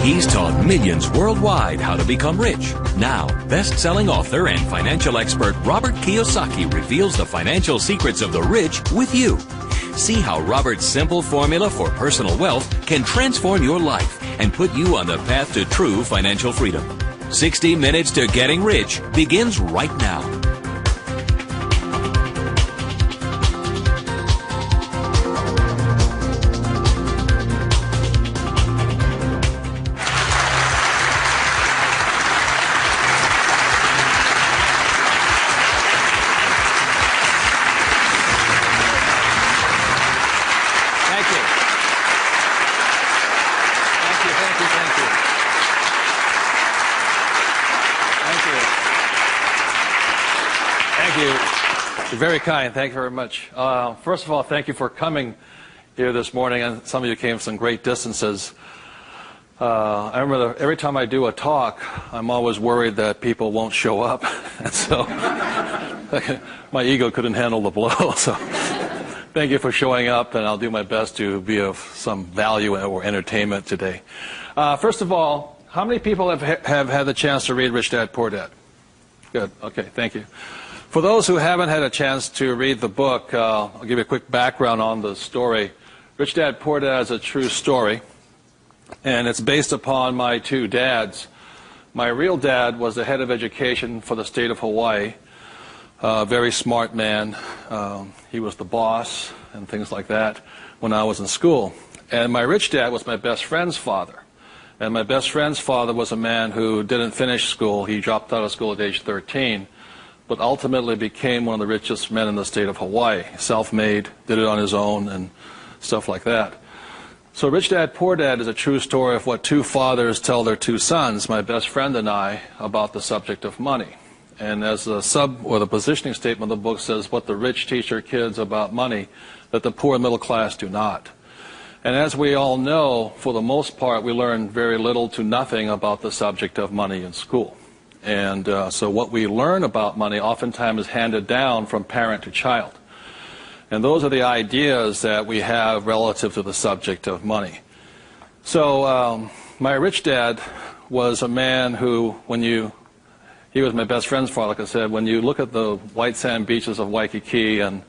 He's taught millions worldwide how to become rich. Now, best-selling author and financial expert Robert Kiyosaki reveals the financial secrets of the rich with you. See how Robert's simple formula for personal wealth can transform your life and put you on the path to true financial freedom. 60 Minutes to Getting Rich begins right now. Very kind. Thank you very much. First of all, thank you for coming here this morning, and some of you came from some great distances. I remember every time I do a talk, I'm always worried that people won't show up, and so my ego couldn't handle the blow. So thank you for showing up, and I'll do my best to be of some value or entertainment today. First of all, how many people have had the chance to read Rich Dad, Poor Dad? Good. Okay, thank you. For those who haven't had a chance to read the book, I'll give you a quick background on the story. Rich Dad, Poor Dad is a true story, and it's based upon my two dads. My real dad was the head of education for the state of Hawaii, a very smart man. He was the boss and things like that when I was in school. And my rich dad was my best friend's father. And my best friend's father was a man who didn't finish school. He dropped out of school at age 13. But ultimately became one of the richest men in the state of Hawaii. Self-made, did it on his own, and stuff like that. So Rich Dad, Poor Dad is a true story of what two fathers tell their two sons, my best friend and I, about the subject of money. And as the the positioning statement of the book says, what the rich teach their kids about money, that the poor and middle class do not. And as we all know, for the most part, we learn very little to nothing about the subject of money in school. And so what we learn about money oftentimes is handed down from parent to child. And those are the ideas that we have relative to the subject of money. So my rich dad was a man who, he was my best friend's father, like I said, when you look at the white sand beaches of Waikiki and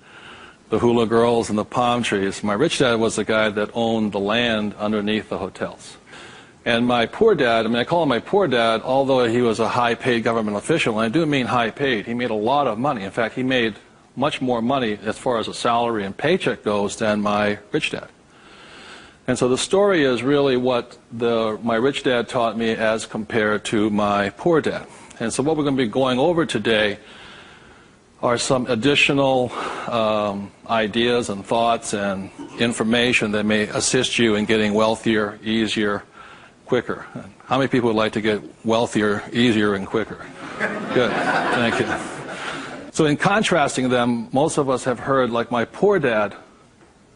the hula girls and the palm trees, my rich dad was the guy that owned the land underneath the hotels. And my poor dad, I call him my poor dad, although he was a high-paid government official, and I do mean high-paid. He made a lot of money. In fact, he made much more money as far as a salary and paycheck goes than my rich dad. And so the story is really what my rich dad taught me as compared to my poor dad. And so what we're going to be going over today are some additional ideas and thoughts and information that may assist you in getting wealthier, easier, quicker. How many people would like to get wealthier, easier, and quicker? Good. Thank you. So in contrasting them, most of us have heard, like my poor dad,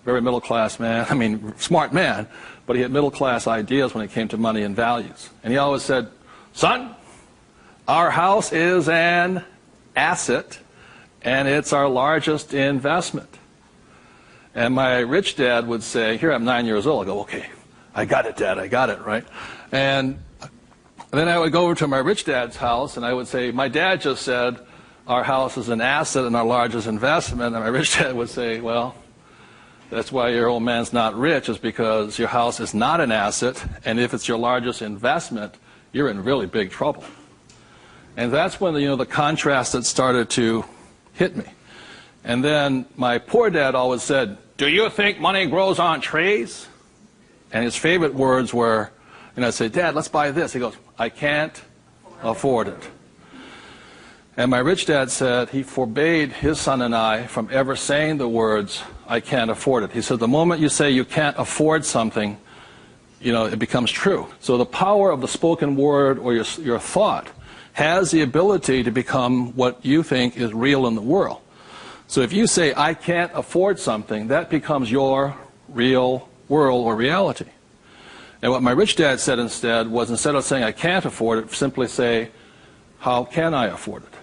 very middle-class man, smart man, but he had middle-class ideas when it came to money and values. And he always said, son, our house is an asset, and it's our largest investment. And my rich dad would say, here I'm 9 years old, I go, okay, I got it, Dad, I got it, right? And then I would go over to my rich dad's house, and I would say, my dad just said our house is an asset and our largest investment. And my rich dad would say, well, that's why your old man's not rich, is because your house is not an asset, and if it's your largest investment, you're in really big trouble. And that's when the contrast that started to hit me. And then my poor dad always said, do you think money grows on trees? And his favorite words were, I'd say, Dad, let's buy this. He goes, I can't afford it. And my rich dad said he forbade his son and I from ever saying the words, I can't afford it. He said, the moment you say you can't afford something, it becomes true. So the power of the spoken word or your thought has the ability to become what you think is real in the world. So if you say, I can't afford something, that becomes your real world or reality. And what my rich dad said instead was, instead of saying I can't afford it, simply say, how can I afford it?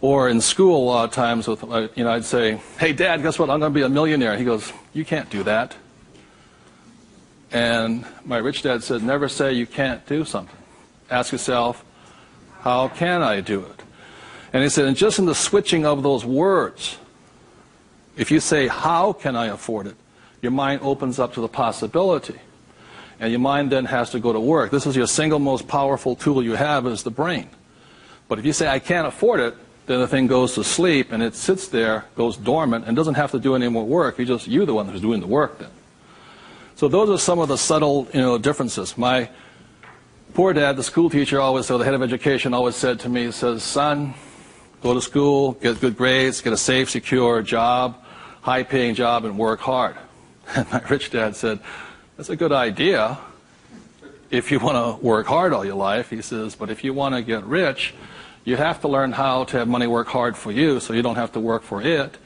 Or in school a lot of times, I'd say, hey Dad, guess what, I'm going to be a millionaire. He goes, you can't do that. And my rich dad said, never say you can't do something. Ask yourself, how can I do it? And he said, and just in the switching of those words, if you say, how can I afford it, your mind opens up to the possibility. And your mind then has to go to work. This is your single most powerful tool you have is the brain. But if you say, I can't afford it, then the thing goes to sleep and it sits there, goes dormant, and doesn't have to do any more work. You're the one who's doing the work then. So those are some of the subtle, differences. My poor dad, the school teacher, the head of education, always said to me, he says, son, go to school, get good grades, get a safe, secure job, high-paying job, and work hard. And my rich dad said, that's a good idea if you want to work hard all your life. He says, but if you want to get rich, you have to learn how to have money work hard for you so you don't have to work for it.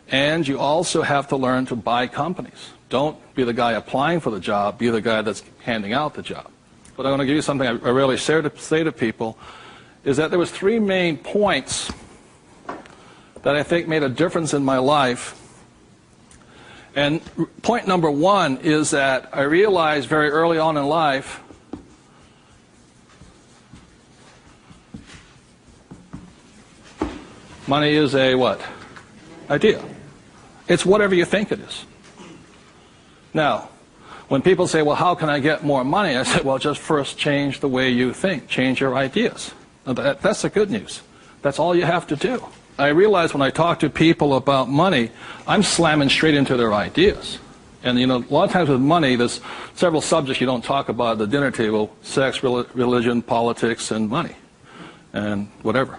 And you also have to learn to buy companies. Don't be the guy applying for the job, be the guy that's handing out the job. But I'm going to give you something I really say to people, is that there was 3 main points that I think made a difference in my life. And point number 1 is that I realized very early on in life money is a what? Idea. It's whatever you think it is. Now, when people say, well, how can I get more money? I say, well, just first change the way you think. Change your ideas. Now, that's the good news. That's all you have to do. I realize when I talk to people about money, I'm slamming straight into their ideas. And, a lot of times with money, there's several subjects you don't talk about at the dinner table: sex, religion, politics, and money, and whatever.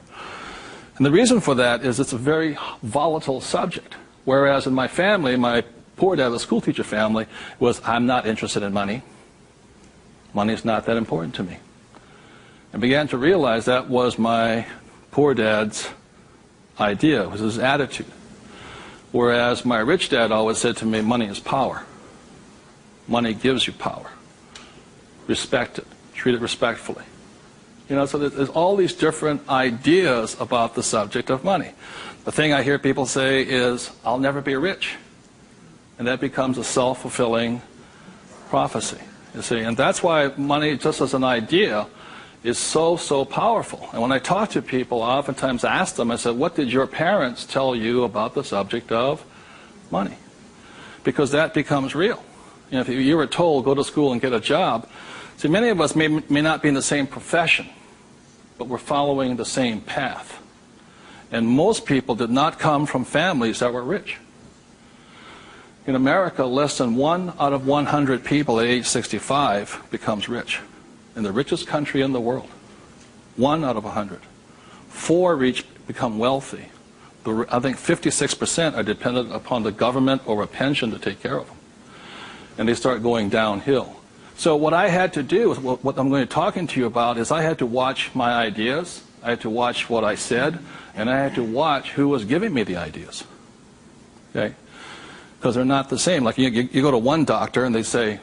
And the reason for that is it's a very volatile subject. Whereas in my family, my poor dad, the school teacher family, was, I'm not interested in money. Money is not that important to me. I began to realize that was my poor dad's idea, was his attitude. Whereas my rich dad always said to me, money is power. Money gives you power. Respect it. Treat it respectfully. So there's all these different ideas about the subject of money. The thing I hear people say is, I'll never be rich. And that becomes a self-fulfilling prophecy, you see. And that's why money, just as an idea, is so powerful. And when I talk to people, I oftentimes ask them, I said, what did your parents tell you about the subject of money? Because that becomes real. If you were told, go to school and get a job, see, many of us may not be in the same profession, but we're following the same path. And most people did not come from families that were rich. In America, less than 1 out of 100 people at age 65 becomes rich. In the richest country in the world. 1 out of 100. 4 become wealthy. I think 56% are dependent upon the government or a pension to take care of them. And they start going downhill. So what I had to do, what I'm going to be talking to you about, is I had to watch my ideas, I had to watch what I said, and I had to watch who was giving me the ideas. Okay? Because they're not the same. Like you go to one doctor and they say,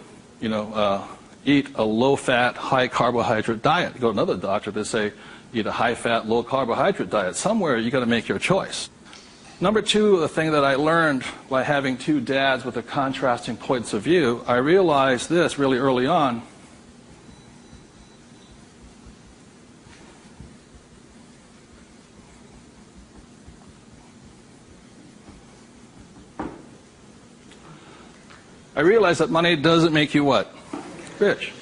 eat a low-fat, high-carbohydrate diet. You go to another doctor, they say, eat a high-fat, low-carbohydrate diet. Somewhere you got to make your choice. Number 2, the thing that I learned by having 2 dads with the contrasting points of view, I realized this really early on. I realized that money doesn't make you what? Rich.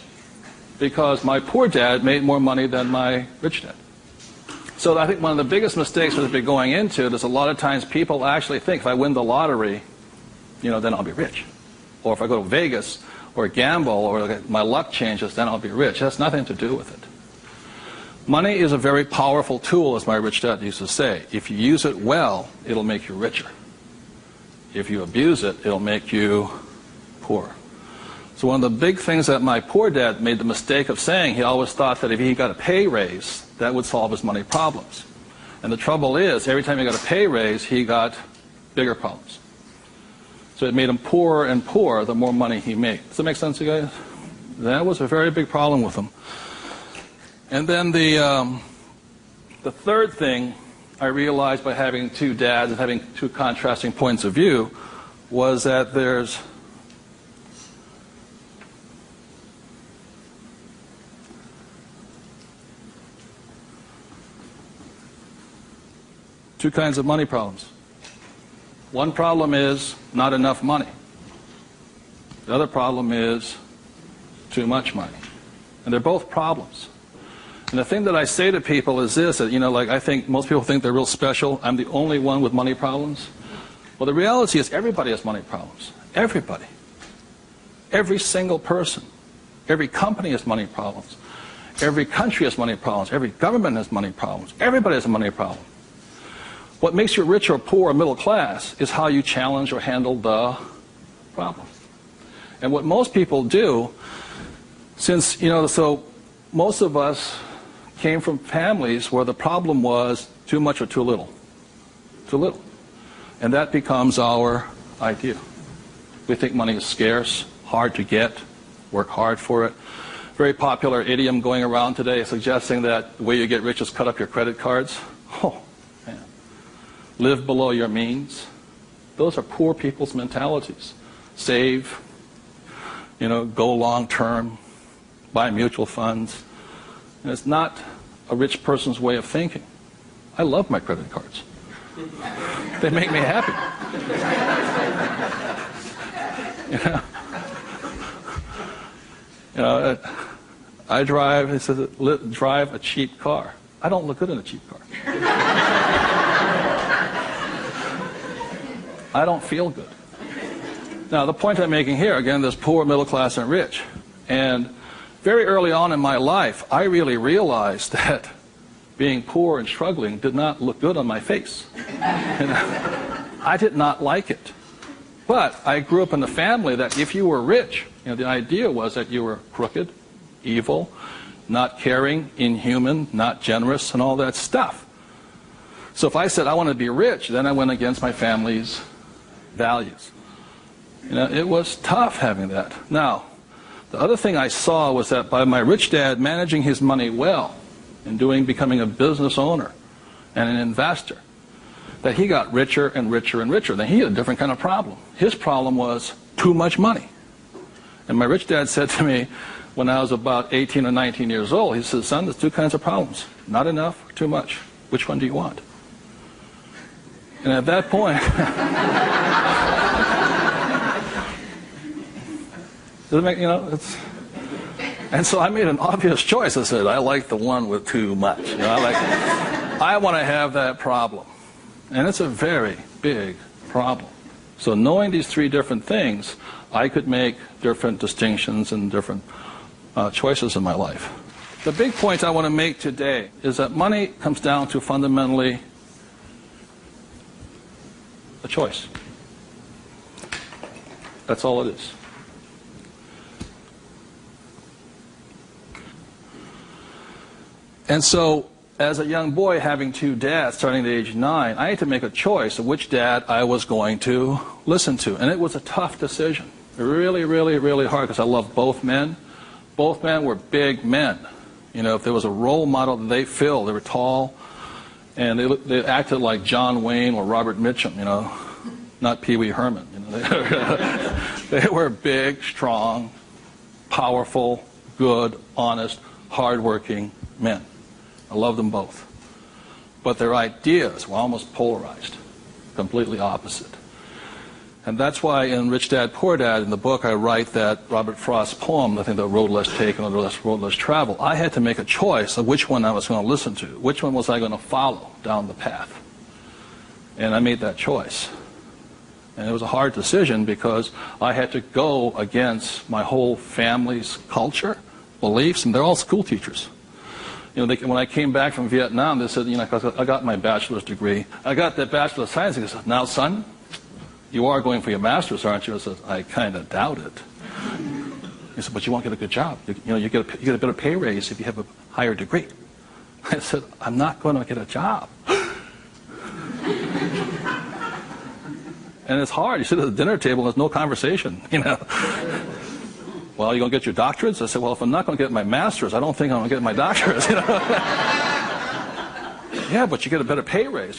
Because my poor dad made more money than my rich dad. So I think one of the biggest mistakes we've been going into is a lot of times people actually think if I win the lottery, then I'll be rich. Or if I go to Vegas or gamble or my luck changes, then I'll be rich. It has nothing to do with it. Money is a very powerful tool, as my rich dad used to say. If you use it well, it'll make you richer. If you abuse it, it'll make you poor. So one of the big things that my poor dad made the mistake of saying, he always thought that if he got a pay raise, that would solve his money problems. And the trouble is, every time he got a pay raise, he got bigger problems. So it made him poorer and poorer the more money he made. Does that make sense, you guys? That was a very big problem with him. And then the third thing I realized by having 2 dads and having 2 contrasting points of view was that there's Two kinds of money problems. One problem is not enough money. The other problem is too much money. And they're both problems. And the thing that I say to people is this, that, like I think most people think they're real special. I'm the only one with money problems. Well, the reality is everybody has money problems. Everybody. Every single person. Every company has money problems. Every country has money problems. Every government has money problems. Everybody has a money problem. What makes you rich or poor or middle class is how you challenge or handle the problem. And what most people do, since, so most of us came from families where the problem was too much or too little. Too little. And that becomes our idea. We think money is scarce, hard to get, work hard for it. Very popular idiom going around today suggesting that the way you get rich is cut up your credit cards. Oh, man. Live below your means. Those are poor people's mentalities. Save, go long term, buy mutual funds. And it's not a rich person's way of thinking. I love my credit cards. They make me happy. I drive, it says, drive a cheap car. I don't look good in a cheap car. I don't feel good. Now, the point I'm making here, again, there's poor, middle class, and rich. And very early on in my life, I really realized that being poor and struggling did not look good on my face. I did not like it. But I grew up in a family that if you were rich, the idea was that you were crooked, evil, not caring, inhuman, not generous, and all that stuff. So if I said I want to be rich, then I went against my family's values. It was tough having that. Now, the other thing I saw was that by my rich dad managing his money well and becoming a business owner and an investor, that he got richer and richer and richer. Then he had a different kind of problem. His problem was too much money. And my rich dad said to me when I was about 18 or 19 years old, he said, son, there's two kinds of problems. Not enough or too much. Which one do you want? And at that point, does it make, and so I made an obvious choice. I said, I like the one with too much. I want to have that problem. And it's a very big problem. So knowing these three different things, I could make different distinctions and different choices in my life. The big point I want to make today is that money comes down to fundamentally a choice. That's all it is. And so, as a young boy having two dads starting at age 9, I had to make a choice of which dad I was going to listen to. And it was a tough decision. Really, really, really hard because I loved both men. Both men were big men. If there was a role model that they filled, they were tall, and they acted like John Wayne or Robert Mitchum, not Pee Wee Herman. They were big, strong, powerful, good, honest, hardworking men. I love them both. But their ideas were almost polarized, completely opposite. And that's why in Rich Dad, Poor Dad, in the book, I write that Robert Frost's poem, I think, The Road Less Taken or The Road Less Traveled, I had to make a choice of which one I was going to listen to. Which one was I going to follow down the path? And I made that choice. And it was a hard decision because I had to go against my whole family's culture, beliefs, and they're all school teachers. When I came back from Vietnam, they said, 'cause I got my bachelor's degree. I got that Bachelor of Science. They said, now, son, you are going for your master's, aren't you? I said, I kind of doubt it. He said, but you won't get a good job. You get a better pay raise if you have a higher degree. I said, I'm not going to get a job. And it's hard. You sit at the dinner table and there's no conversation, Well, are you going to get your doctorates? I said, well, if I'm not going to get my master's, I don't think I'm going to get my doctorates, Yeah, but you get a better pay raise,